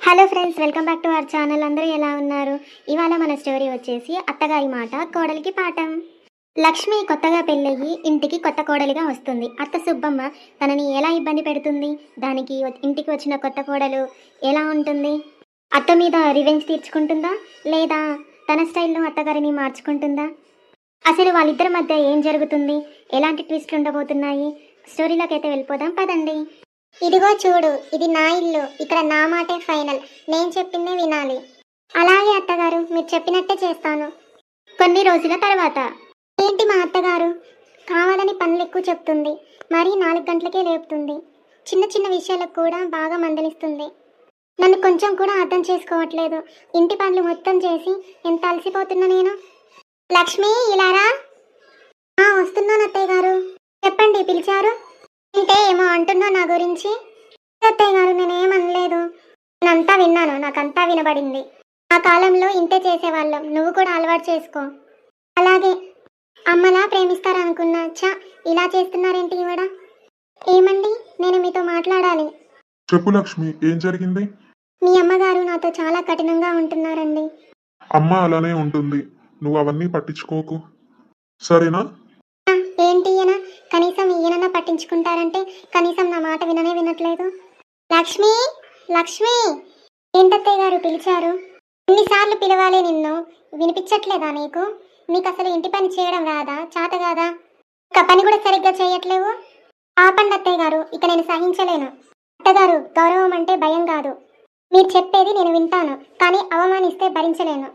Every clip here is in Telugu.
Hello friends, welcome back to our channel. అందరూ ఎలా ఉన్నారు? ఇవాళ మన స్టోరీ వచ్చేసి అత్తగారి మాట కోడలికి పాఠం. లక్ష్మి కొత్తగా పెళ్ళయ్యి ఇంటికి కొత్త కోడలిగా వస్తుంది. అత్త సుబ్బమ్మ తనని ఎలా ఇబ్బంది పెడుతుంది, దానికి ఇంటికి వచ్చిన కొత్త కోడలు ఎలా ఉంటుంది, అత్త మీద రివెంజ్ తీర్చుకుంటుందా లేదా తన స్టైల్లో అత్తగారిని మార్చుకుంటుందా, అసలు వాళ్ళిద్దరి మధ్య ఏం జరుగుతుంది, ఎలాంటి ట్విస్ట్లు ఉండబోతున్నాయి, స్టోరీలోకి అయితే వెళ్ళిపోదాం పదండి. ఇదిగో చూడు, ఇది నా ఇల్లు, ఇక్కడ నా మాటే ఫైనల్, నేను చెప్పిందే వినాలి. అలాగే అత్తగారు, మీరు చెప్పినట్టే చేస్తాను. కొన్ని రోజుల తర్వాత, ఏంటి మా అత్తగారు కావాలని పనులు ఎక్కువ చెప్తుంది, మరీ 4 గంటలకే లేపుతుంది, చిన్న చిన్న విషయాలకు కూడా బాగా మందలిస్తుంది, నన్ను కొంచెం కూడా అర్థం చేసుకోవట్లేదు, ఇంటి పనులు మొత్తం చేసి ఎంత అలసిపోతున్నా నేను. లక్ష్మి, ఇలారా. వస్తున్నాను అత్తయ్య గారు. చెప్పండి, పిలిచారు అంటే ఏమో అంటున్నావు నా గురించి. అత్తయ్య గారు, నేనేమనలేదు, నేనంతా విన్నాను, నాకంతా వినబడింది. ఆ కాలంలో ఇంతే చేసేవాళ్ళం, నువ్వు కూడా అలవాటు చేసుకో. అలాగే అమ్మలా ప్రేమిస్తారనుకున్నా, ఇలా చేస్తున్నారేంటి ఇవిడ. ఏమండి, నేను మీతో మాట్లాడాలి. చెప్పు లక్ష్మి, ఏం జరిగింది? మీ అమ్మగారు నాతో చాలా కఠినంగా ఉంటున్నారండి. అమ్మ అలానే ఉంటుంది, నువ్వు అవన్నీ పట్టించుకోకు, సరేనా? ఏంటి ఈయన, కనీసం ఈయనన్నా పట్టించుకుంటారంటే కనీసం నా మాట వినట్లేదు. లక్ష్మి, లక్ష్మి. ఏంటత్తయ్య గారు పిలిచారు? ఎన్నిసార్లు పిలవాలి నిన్ను, వినిపించట్లేదా నీకు? నీకు అసలు ఇంటి పని చేయడం రాదా, చేత కాదా? ఒక పని కూడా సరిగ్గా చేయట్లేవు. ఆపండి అత్తయ్య గారు, ఇక నేను సహించలేను. అత్తగారు, గౌరవం అంటే భయం కాదు, మీరు చెప్పేది నేను వింటాను, కానీ అవమానిస్తే భరించలేను.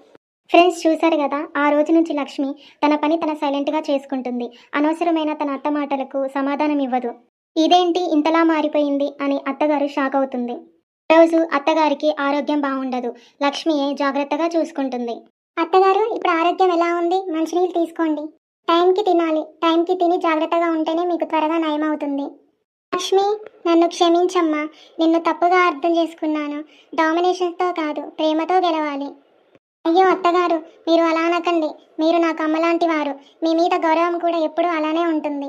ఫ్రెండ్స్, చూశారు కదా, ఆ రోజు నుంచి లక్ష్మి తన పని తన సైలెంట్గా చేసుకుంటుంది. అనవసరమైన తన అత్త మాటలకు సమాధానం ఇవ్వదు. ఇదేంటి ఇంతలా మారిపోయింది అని అత్తగారు షాక్ అవుతుంది. రోజు అత్తగారికి ఆరోగ్యం బాగుండదు, లక్ష్మియే జాగ్రత్తగా చూసుకుంటుంది. అత్తగారు, ఇప్పుడు ఆరోగ్యం ఎలా ఉంది? మంచినీళ్ళు తీసుకోండి, టైంకి తినాలి, టైంకి తిని జాగ్రత్తగా ఉంటేనే మీకు త్వరగా నయమవుతుంది. లక్ష్మి, నన్ను క్షమించమ్మా, నిన్ను తప్పుగా అర్థం చేసుకున్నాను. డామినేషన్స్తో కాదు, ప్రేమతో గెలవాలి. అయ్యో అత్తగారు, మీరు అలా అనకండి, మీరు నాకు అమ్మలాంటి వారు, మీ మీద గౌరవం కూడా ఎప్పుడూ అలానే ఉంటుంది.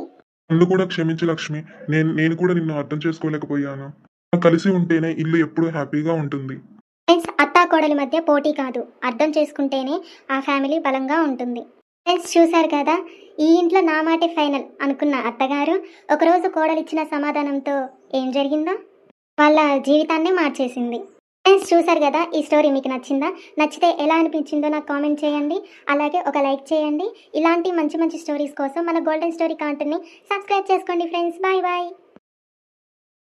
నన్ను కూడా క్షమించు లక్ష్మి, నేను కూడా నిన్ను అర్థం చేసుకోలేకపోయాను. కలిసి ఉంటేనే ఇల్లు ఎప్పుడూ హ్యాపీగా ఉంటుంది. ఫ్రెండ్స్, అత్తా కోడలి మధ్య పోటీ కాదు, అర్థం చేసుకుంటేనే ఆ ఫ్యామిలీ బలంగా ఉంటుంది. ఫ్రెండ్స్, చూశారు కదా, ఈ ఇంట్లో నా మాటే ఫైనల్ అనుకున్న అత్తగారు ఒకరోజు కోడలిచ్చిన సమాధానంతో ఏం జరిగిందో వాళ్ళ జీవితాన్నే మార్చేసింది. ఫ్రెండ్స్, చూశారు కదా, ఈ స్టోరీ మీకు నచ్చిందా? నచ్చితే ఎలా అనిపించిందో నాకు కామెంట్ చేయండి. అలాగే ఒక లైక్ చేయండి. ఇలాంటి మంచి మంచి స్టోరీస్ కోసం మన గోల్డెన్ స్టోరీ కాంటెంట్ని సబ్స్క్రైబ్ చేసుకోండి ఫ్రెండ్స్. Bye bye.